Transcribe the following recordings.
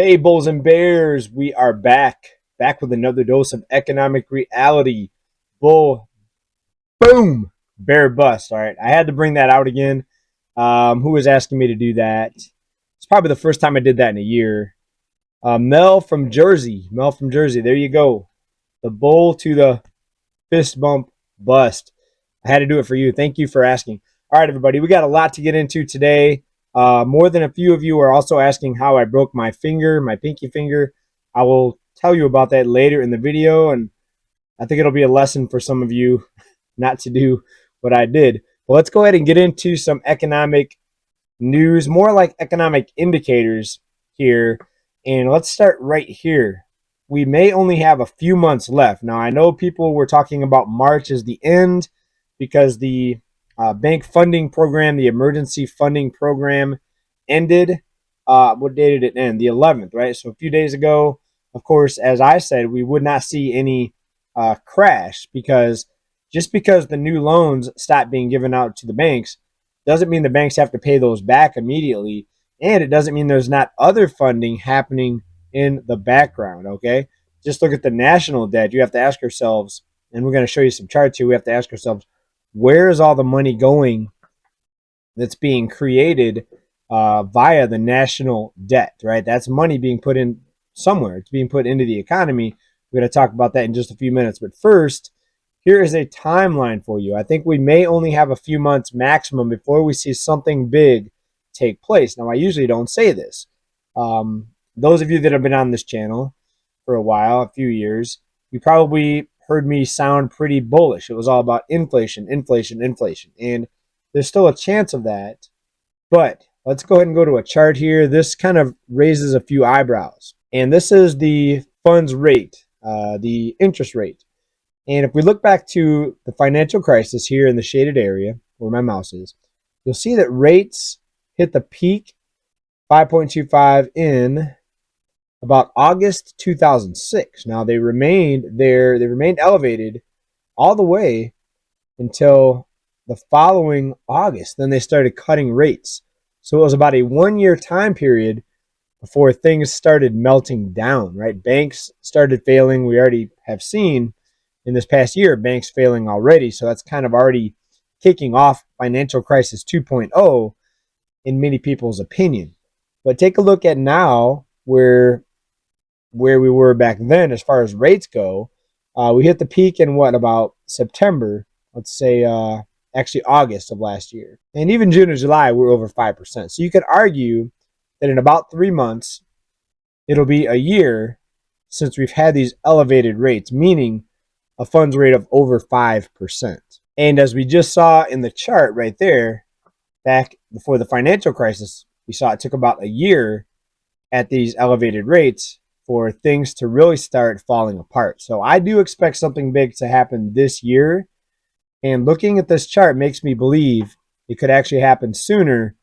Hey, Bulls and Bears, we are back with another dose of economic reality. Bull, boom, bear bust. All right, I had to bring that out again. Who was asking me to do that? It's probably the first time I did that in a year. Mel from Jersey. There you go. The bull to the fist bump bust. I had to do it for you. Thank you for asking. All right, everybody, we got a lot to get into today. More than a few of you are also asking how I broke my finger, my pinky finger. I will tell you about that later in the video, and I think it'll be a lesson for some of you not to do what I did. But let's go ahead and get into some economic news, more like economic indicators here. And let's start right here. We may only have a few months left. Now, I know people were talking about March as the end because the bank funding program, the emergency funding program, ended. What day did it end? The 11th, right? So a few days ago, of course, as I said, we would not see any crash because just because the new loans stopped being given out to the banks doesn't mean the banks have to pay those back immediately. And it doesn't mean there's not other funding happening in the background, okay? Just look at the national debt. You have to ask yourselves, and we're going to show you some charts here. We have to ask ourselves, where is all the money going that's being created via the national debt, right? That's money being put in somewhere. It's being put into the economy. We're going to talk about that in just a few minutes. But first, here is a timeline for you. I think we may only have a few months maximum before we see something big take place. Now, I usually don't say this. Those of you that have been on this channel for a while, a few years, you probably heard me sound pretty bullish. It was all about inflation, inflation, inflation. And there's still a chance of that. But let's go ahead and go to a chart here. This kind of raises a few eyebrows. And this is the funds rate, the interest rate. And if we look back to the financial crisis here in the shaded area where my mouse is, you'll see that rates hit the peak 5.25 in about August 2006. Now they remained there, they remained elevated all the way until the following August. Then they started cutting rates. So it was about a 1 year time period before things started melting down, right? Banks started failing. We already have seen in this past year, banks failing already. So that's kind of already kicking off financial crisis 2.0 in many people's opinion. But take a look at now where we were back then as far as rates go. We hit the peak in about September, let's say actually August of last year. And even June and July, we're over 5%. So you could argue that in about 3 months, it'll be a year since we've had these elevated rates, meaning a funds rate of over 5%. And as we just saw in the chart right there, back before the financial crisis, we saw it took about a year at these elevated rates for things to really start falling apart. So I do expect something big to happen this year. And looking at this chart makes me believe it could actually happen sooner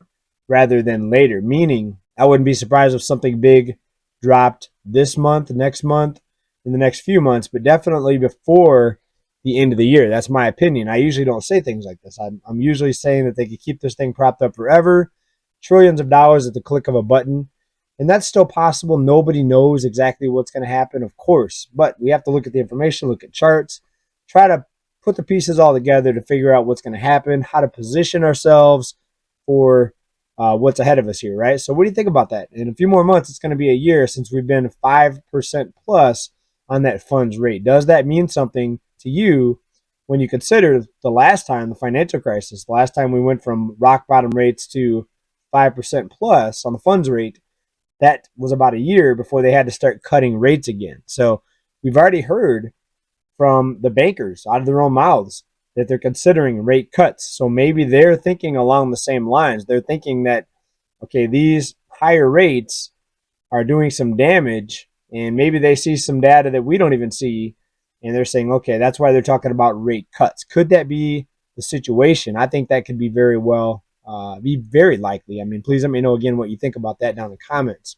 rather than later, meaning I wouldn't be surprised if something big dropped this month, next month, in the next few months, but definitely before the end of the year. That's my opinion. I usually don't say things like this. I'm usually saying that they could keep this thing propped up forever, trillions of dollars at the click of a button. And that's still possible. Nobody knows exactly what's going to happen, of course. But we have to look at the information, look at charts, try to put the pieces all together to figure out what's going to happen, how to position ourselves for what's ahead of us here, right? So what do you think about that? In a few more months, it's going to be a year since we've been 5% plus on that funds rate. Does that mean something to you when you consider the last time, the financial crisis, the last time we went from rock bottom rates to 5% plus on the funds rate? That was about a year before they had to start cutting rates again. So we've already heard from the bankers out of their own mouths that they're considering rate cuts. So maybe they're thinking along the same lines. They're thinking that, okay, these higher rates are doing some damage, and maybe they see some data that we don't even see, and they're saying, okay, that's why they're talking about rate cuts. Could that be the situation? I think that could be very well, be very likely. I mean, please let me know again what you think about that down in the comments.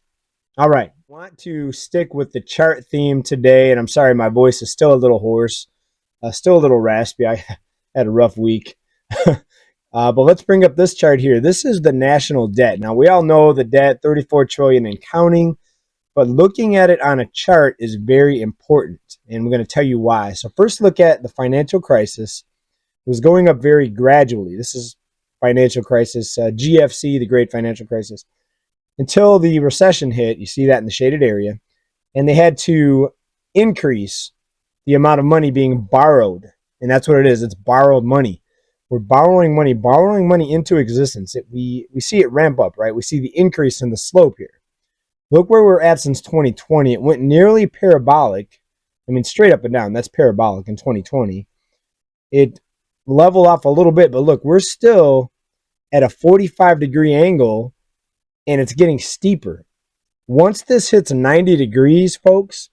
All right. I want to stick with the chart theme today, and I'm sorry my voice is still a little hoarse, still a little raspy. I had a rough week. But let's bring up this chart here. This is the national debt. Now, we all know the debt, 34 trillion and counting. But looking at it on a chart is very important, and we're going to tell you why. So first, look at the financial crisis. It was going up very gradually. This is financial crisis, GFC, the Great Financial Crisis, until the recession hit. You see that in the shaded area, and they had to increase the amount of money being borrowed, and that's what it is. It's borrowed money. We're borrowing money into existence. We see it ramp up, right? We see the increase in the slope here. Look where we're at since 2020. It went nearly parabolic. I mean, straight up and down. That's parabolic in 2020. It leveled off a little bit, but look, we're still at a 45-degree angle, and it's getting steeper. Once this hits 90 degrees, folks,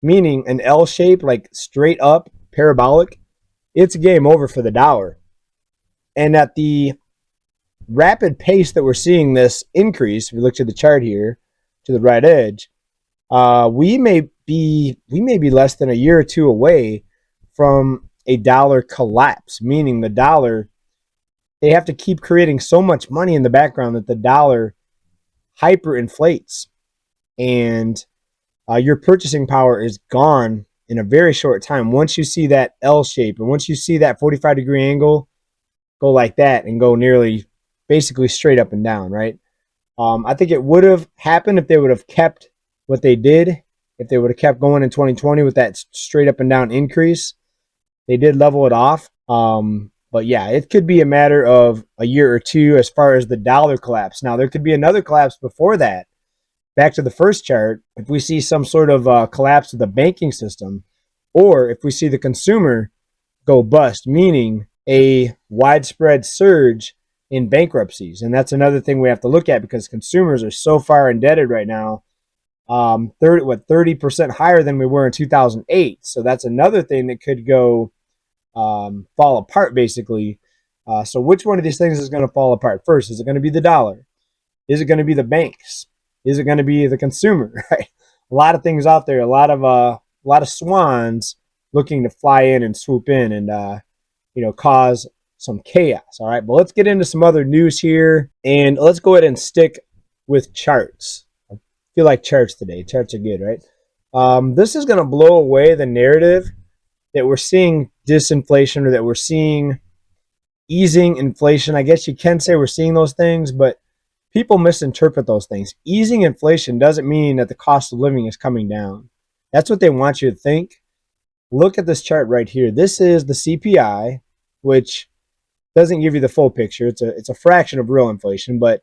meaning an L shape, like straight up, parabolic, it's game over for the dollar. And at the rapid pace that we're seeing this increase, if we look to the chart here, to the right edge, we may be less than a year or two away from a dollar collapse, meaning the dollar, they have to keep creating so much money in the background that the dollar hyperinflates, and your purchasing power is gone in a very short time. Once you see that L shape, and once you see that 45-degree angle go like that and go nearly basically straight up and down, right? I think it would have happened if they would have kept what they did, if they would have kept going in 2020 with that straight up and down increase. They did level it off. But yeah, it could be a matter of a year or two as far as the dollar collapse. Now, there could be another collapse before that. Back to the first chart, if we see some sort of collapse of the banking system, or if we see the consumer go bust, meaning a widespread surge in bankruptcies. And that's another thing we have to look at, because consumers are so far indebted right now, 30% higher than we were in 2008. So that's another thing that could go fall apart, basically. So which one of these things is going to fall apart first? Is it going to be the dollar? Is it going to be the banks? Is it going to be the consumer? Right? A lot of things out there, a lot of swans looking to fly in and swoop in and cause some chaos. All right, but let's get into some other news here, and let's go ahead and stick with charts. I feel like charts today. Charts are good, right? This is going to blow away the narrative that we're seeing disinflation, or that we're seeing easing inflation. I guess you can say we're seeing those things, but people misinterpret those things. Easing inflation doesn't mean that the cost of living is coming down. That's what they want you to think. Look at this chart right here. This is the CPI, which doesn't give you the full picture. It's a fraction of real inflation, but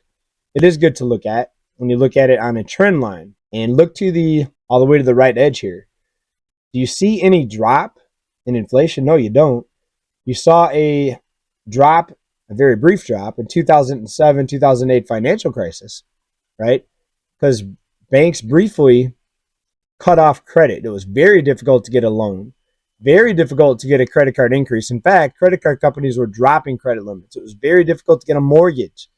it is good to look at when you look at it on a trend line. And look to all the way to the right edge here. Do you see any drop in inflation? No, you don't. You saw a drop, a very brief drop, in 2007, 2008 financial crisis, right? Because banks briefly cut off credit. It was very difficult to get a loan, very difficult to get a credit card increase. In fact, credit card companies were dropping credit limits. It was very difficult to get a mortgage.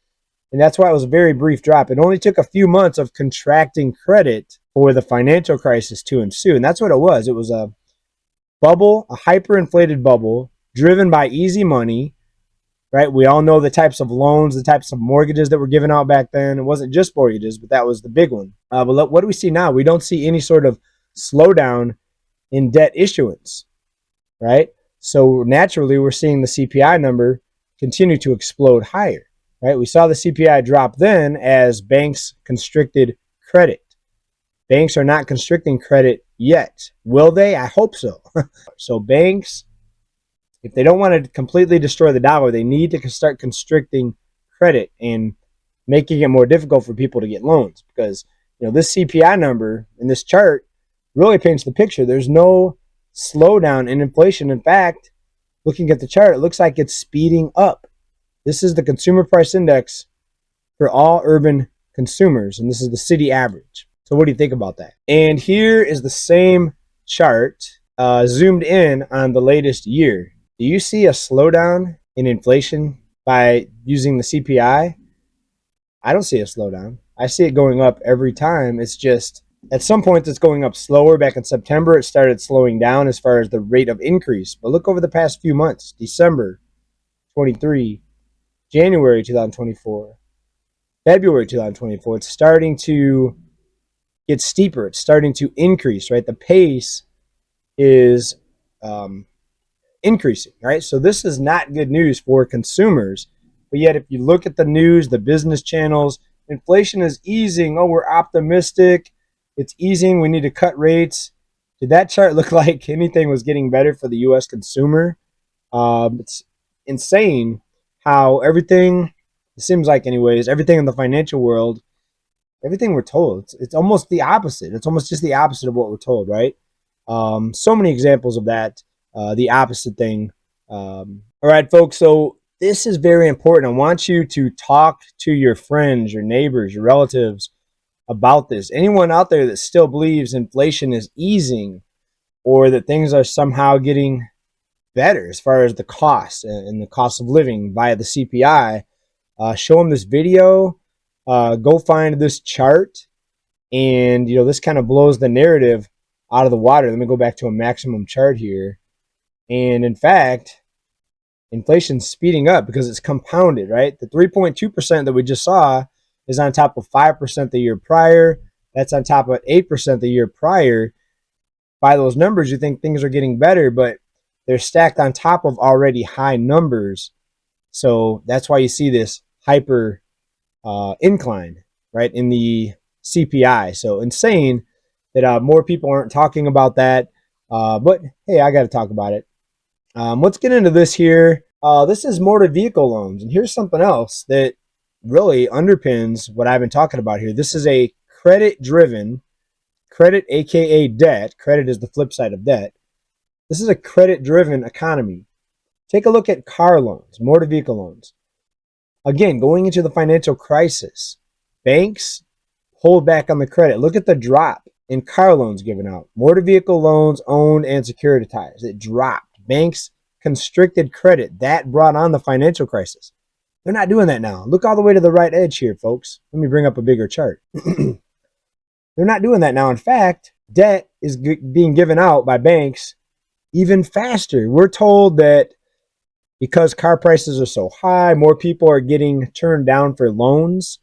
And that's why it was a very brief drop. It only took a few months of contracting credit for the financial crisis to ensue. And that's what it was. It was a bubble, a hyperinflated bubble driven by easy money, right? We all know the types of loans, the types of mortgages that were given out back then. It wasn't just mortgages, but that was the big one. But what do we see now? We don't see any sort of slowdown in debt issuance, right? So naturally, we're seeing the CPI number continue to explode higher, right? We saw the CPI drop then as banks constricted credit. Banks are not constricting credit yet. Will they? I hope so. So banks, if they don't want to completely destroy the dollar, they need to start constricting credit and making it more difficult for people to get loans, because this CPI number in this chart really paints the picture. There's no slowdown in inflation. In fact, looking at the chart, it looks like it's speeding up. This is the consumer price index for all urban consumers, and this is the city average. So what do you think about that? And here is the same chart zoomed in on the latest year. Do you see a slowdown in inflation by using the CPI? I don't see a slowdown. I see it going up every time. It's just at some point it's going up slower. Back in September, it started slowing down as far as the rate of increase. But look over the past few months: December 23, January 2024, February 2024. It's starting to get steeper. It's starting to increase, right? The pace is increasing, right? So this is not good news for consumers. But yet, if you look at the news, the business channels, inflation is easing. Oh, we're optimistic. It's easing. We need to cut rates. Did that chart look like anything was getting better for the U.S. consumer? It's insane how everything, it seems like anyways, everything in the financial world, everything we're told, it's almost the opposite. It's almost just the opposite of what we're told, right? So many examples of that, the opposite thing. All right, folks, so this is very important. I want you to talk to your friends, your neighbors, your relatives about this. Anyone out there that still believes inflation is easing or that things are somehow getting better as far as the cost and the cost of living via the CPI, show them this video, go find this chart, and this kind of blows the narrative out of the water. Let me go back to a maximum chart here. And in fact, inflation's speeding up because it's compounded, right? The 3.2% that we just saw is on top of 5% the year prior. That's on top of 8% the year prior. By those numbers, you think things are getting better, but they're stacked on top of already high numbers. So that's why you see this hyper incline, right, in the CPI. So insane that more people aren't talking about that. But hey, I got to talk about it. Let's get into this here. This is motor vehicle loans. And here's something else that really underpins what I've been talking about here. This is a credit-driven, credit, aka debt. Credit is the flip side of debt. This is a credit-driven economy. Take a look at car loans, motor vehicle loans. Again, going into the financial crisis, banks pulled back on the credit. Look at the drop in car loans given out. Motor vehicle loans owned and securitized. It dropped. Banks constricted credit. That brought on the financial crisis. They're not doing that now. Look all the way to the right edge here, folks. Let me bring up a bigger chart. They're not doing that now. In fact, debt is being given out by banks even faster. We're told that because car prices are so high, more people are getting turned down for loans.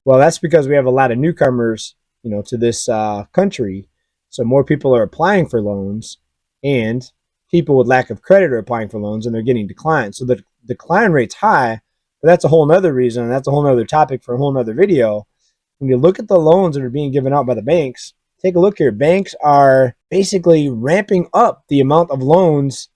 Well, that's because we have a lot of newcomers, to this country. So more people are applying for loans, and people with lack of credit are applying for loans, and they're getting declined. So the decline rate's high, but that's a whole nother reason. And that's a whole nother topic for a whole nother video. When you look at the loans that are being given out by the banks, take a look here. Banks are basically ramping up the amount of loans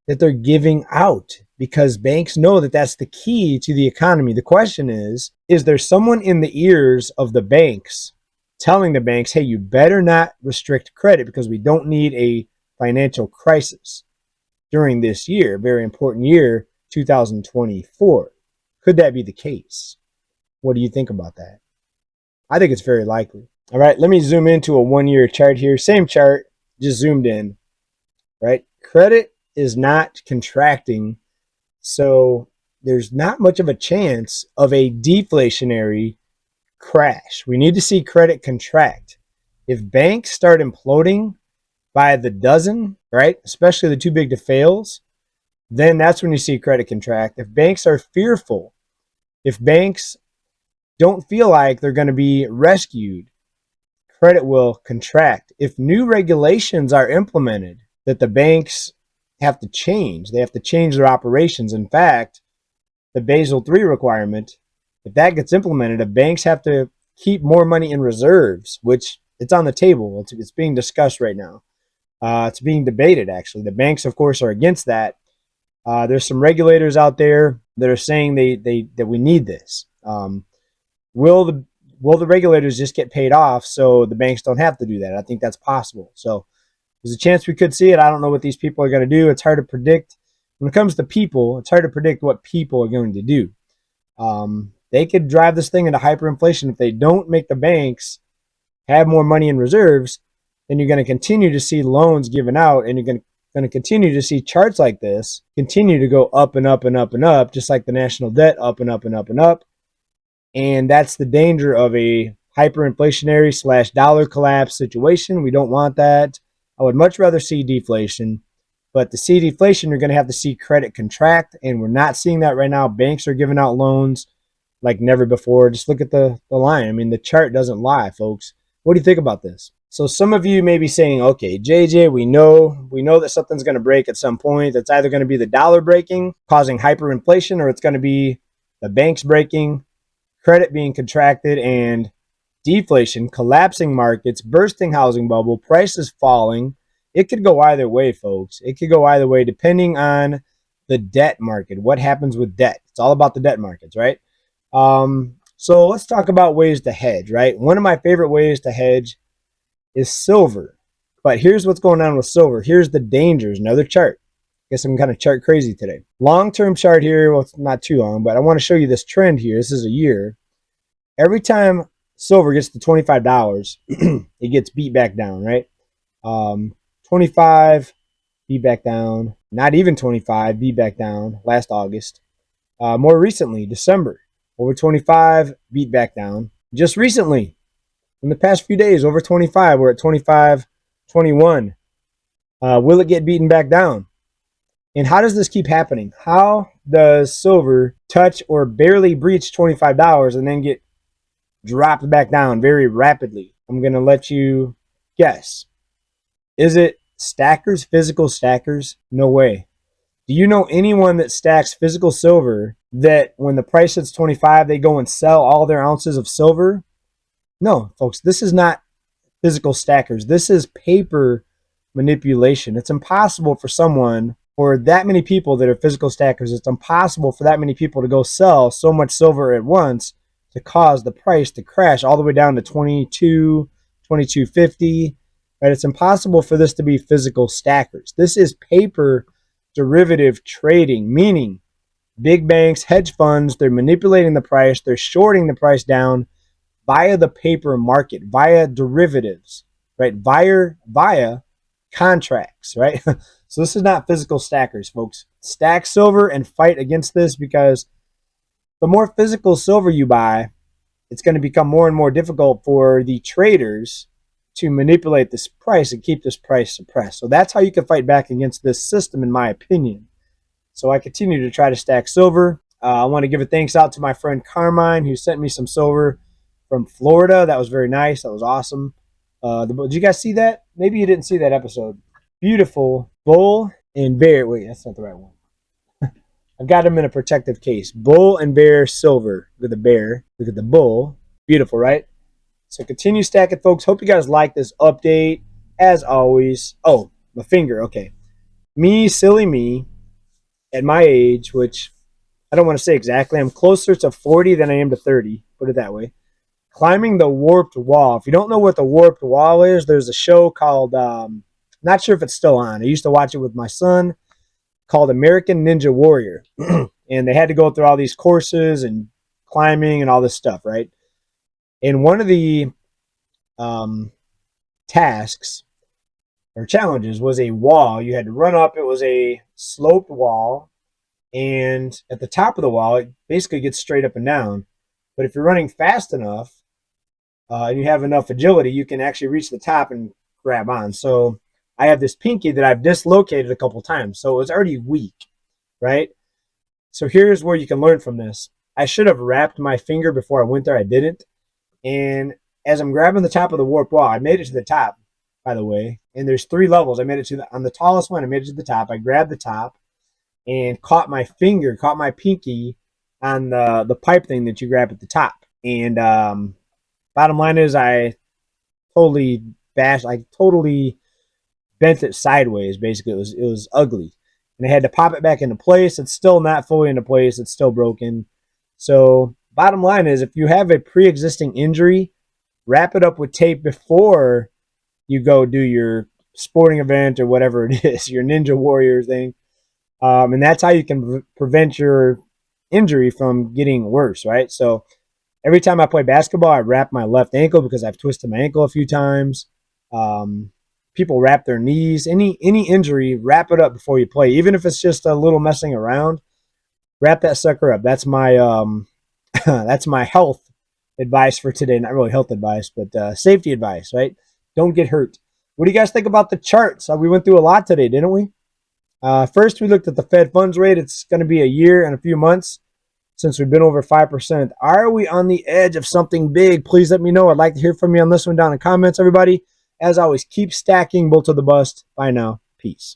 that they're giving out because banks know that that's the key to the economy. The question is there someone in the ears of the banks telling the banks, hey, you better not restrict credit because we don't need a financial crisis during this year, very important year, 2024. Could that be the case? What do you think about that? I think it's very likely. All right, let me zoom into a 1-year chart here. Same chart, just zoomed in, right? Credit is not contracting, so there's not much of a chance of a deflationary crash. We need to see credit contract. If banks start imploding by the dozen, right, especially the too big to fails, then that's when you see credit contract. If banks are fearful, if banks don't feel like they're going to be rescued, credit will contract. If new regulations are implemented that the banks have to change, they have to change their operations. In fact, the Basel III requirement, if that gets implemented, if banks have to keep more money in reserves, which it's on the table, it's being discussed right now. It's being debated, actually. The banks, of course, are against that. There's some regulators out there that are saying that we need this. Will the regulators just get paid off so the banks don't have to do that? I think that's possible. So there's a chance we could see it. I don't know what these people are going to do. It's hard to predict. When it comes to people, it's hard to predict what people are going to do. They could drive this thing into hyperinflation if they don't make the banks have more money in reserves. Then you're going to continue to see loans given out, and you're going to continue to see charts like this continue to go up and up and up and up, just like the national debt up and up and up and up. And that's the danger of a hyperinflationary / dollar collapse situation. We don't want that. I would much rather see deflation. But to see deflation, you're going to have to see credit contract, and we're not seeing that right now. Banks are giving out loans like never before. Just look at the line. I mean, the chart doesn't lie, folks. What do you think about this? So some of you may be saying, okay, JJ, we know that something's going to break at some point. That's either going to be the dollar breaking, causing hyperinflation, or it's going to be the banks breaking, credit being contracted, and deflation, collapsing markets, bursting housing bubble, prices falling. It could go either way, folks. It could go either way depending on the debt market. What happens with debt? It's all about the debt markets, right? So let's talk about ways to hedge, right? One of my favorite ways to hedge is silver. But here's what's going on with silver. Here's the dangers. Another chart. I guess I'm kind of chart crazy today. Long-term chart here. Well, it's not too long, but I want to show you this trend here. This is a year. Every time silver gets to $25, it gets beat back down, right? 25, beat back down. Not even 25, beat back down last August. More recently, December, over 25, beat back down. Just recently, in the past few days, over 25, we're at 25, 21. Will it get beaten back down? And how does this keep happening? How does silver touch or barely breach $25 and then get dropped back down very rapidly? I'm going to let you guess. Is it stackers, physical stackers? No way. Do you know anyone that stacks physical silver that when the price hits 25, they go and sell all their ounces of silver? No, folks, this is not physical stackers. This is paper manipulation. It's impossible for someone, or that many people that are physical stackers, it's impossible for that many people to go sell so much silver at once to cause the price to crash all the way down to 22, 22.50. Right? It's impossible for this to be physical stackers. This is paper derivative trading, meaning big banks, hedge funds, they're manipulating the price, they're shorting the price down via the paper market, via derivatives, right? Via contracts, right? So this is not physical stackers, folks. Stack silver and fight against this, because the more physical silver you buy, it's going to become more and more difficult for the traders to manipulate this price and keep this price suppressed. So that's how you can fight back against this system, in my opinion. So I continue to try to stack silver. I want to give a thanks out to my friend Carmine, who sent me some silver from Florida. That was very nice. That was awesome. Did you guys see that? Maybe you didn't see that episode. Beautiful bull and bear. Wait, that's not the right one. I've got them in a protective case. Bull and bear silver. Look at the bear. Look at the bull. Beautiful, right? So continue stacking, folks. Hope you guys like this update. As always. Oh, my finger. Okay. Me, silly me, at my age, which I don't want to say exactly. I'm closer to 40 than I am to 30. Put it that way. Climbing the warped wall. If you don't know what the warped wall is, there's a show called, not sure if it's still on. I used to watch it with my son, called American Ninja Warrior. And they had to go through all these courses and climbing and all this stuff, right? And one of the tasks or challenges was a wall. You had to run up. It was a sloped wall. And at the top of the wall, it basically gets straight up and down. But if you're running fast enough and you have enough agility, you can actually reach the top and grab on. So I have this pinky that I've dislocated a couple times. So it was already weak, right? So here's where you can learn from this. I should have wrapped my finger before I went there. I didn't. And as I'm grabbing the top of the warp wall, I made it to the top, by the way. And there's 3 levels. I made it to on the tallest one. I made it to the top. I grabbed the top and caught my finger, caught my pinky on the pipe thing that you grab at the top. And bottom line is, I totally bent it sideways. Basically, it was ugly, and I had to pop it back into place. It's still not fully into place. It's still broken. So bottom line is, if you have a pre-existing injury, wrap it up with tape before you go do your sporting event or whatever it is, your Ninja Warrior thing. And that's how you can prevent your injury from getting worse, right? So every time I play basketball, I wrap my left ankle because I've twisted my ankle a few times. People wrap their knees. Any injury, wrap it up before you play. Even if it's just a little messing around, wrap that sucker up. That's my that's my health advice for today. Not really health advice, but safety advice, right? Don't get hurt. What do you guys think about the charts? We went through a lot today, didn't we? First, we looked at the Fed funds rate. It's going to be a year and a few months. since we've been over 5%. Are we on the edge of something big? Please let me know. I'd like to hear from you on this one down in the comments, everybody. As always, keep stacking bull to the bust. Bye now. Peace.